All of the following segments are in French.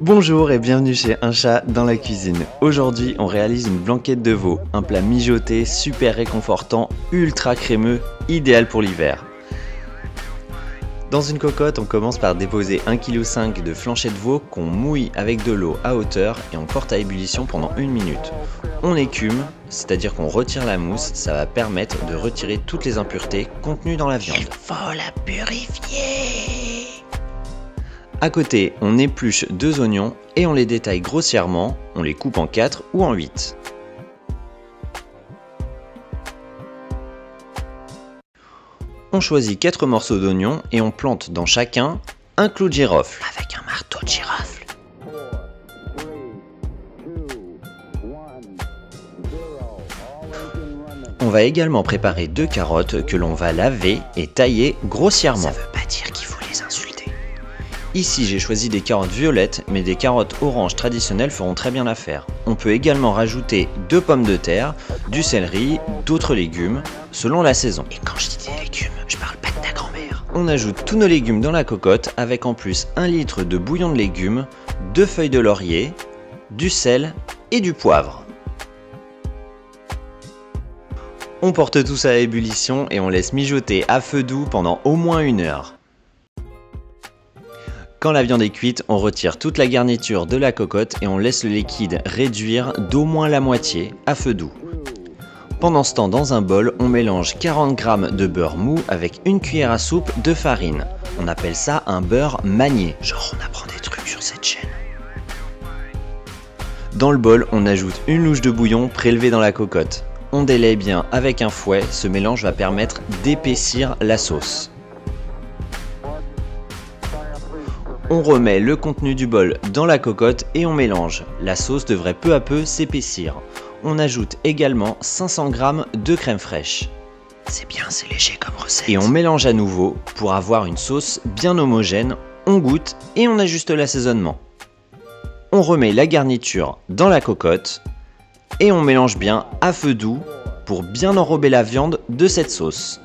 Bonjour et bienvenue chez Un chat dans la cuisine. Aujourd'hui, on réalise une blanquette de veau, un plat mijoté, super réconfortant, ultra crémeux, idéal pour l'hiver. Dans une cocotte, on commence par déposer 1,5 kg de flanchette de veau qu'on mouille avec de l'eau à hauteur et on porte à ébullition pendant 1 minute. On écume, c'est-à-dire qu'on retire la mousse, ça va permettre de retirer toutes les impuretés contenues dans la viande. Il faut la purifier. À côté, on épluche 2 oignons et on les détaille grossièrement, on les coupe en 4 ou en 8. On choisit 4 morceaux d'oignons et on plante dans chacun un clou de girofle. Avec un marteau de girofle. On va également préparer 2 carottes que l'on va laver et tailler grossièrement. Ça veut pas dire qu'il faut les insulter. Ici j'ai choisi des carottes violettes, mais des carottes oranges traditionnelles feront très bien l'affaire. On peut également rajouter 2 pommes de terre, du céleri, d'autres légumes, selon la saison. Et quand je dis des légumes, je parle pas de ta grand-mère. On ajoute tous nos légumes dans la cocotte, avec en plus 1 litre de bouillon de légumes, 2 feuilles de laurier, du sel et du poivre. On porte tout ça à ébullition et on laisse mijoter à feu doux pendant au moins 1 heure. Quand la viande est cuite, on retire toute la garniture de la cocotte et on laisse le liquide réduire d'au moins la moitié à feu doux. Pendant ce temps, dans un bol, on mélange 40 g de beurre mou avec 1 cuillère à soupe de farine. On appelle ça un beurre manié. Genre on apprend des trucs sur cette chaîne. Dans le bol, on ajoute 1 louche de bouillon prélevée dans la cocotte. On délaye bien avec un fouet, ce mélange va permettre d'épaissir la sauce. On remet le contenu du bol dans la cocotte et on mélange. La sauce devrait peu à peu s'épaissir. On ajoute également 500 g de crème fraîche. C'est bien, c'est léger comme recette. Et on mélange à nouveau pour avoir une sauce bien homogène. On goûte et on ajuste l'assaisonnement. On remet la garniture dans la cocotte et on mélange bien à feu doux pour bien enrober la viande de cette sauce.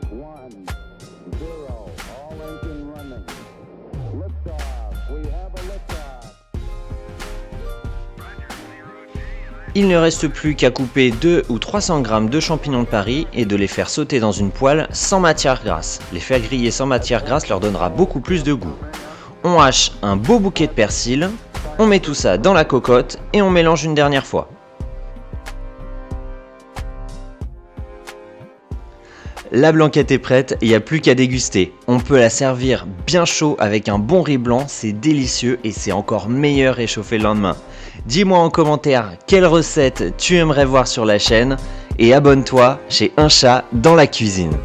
Il ne reste plus qu'à couper 200 ou 300 g de champignons de Paris et de les faire sauter dans une poêle sans matière grasse. Les faire griller sans matière grasse leur donnera beaucoup plus de goût. On hache un beau bouquet de persil, on met tout ça dans la cocotte et on mélange une dernière fois. La blanquette est prête, il n'y a plus qu'à déguster. On peut la servir bien chaud avec un bon riz blanc, c'est délicieux et c'est encore meilleur réchauffé le lendemain. Dis-moi en commentaire quelle recette tu aimerais voir sur la chaîne et abonne-toi chez Un chat dans la cuisine.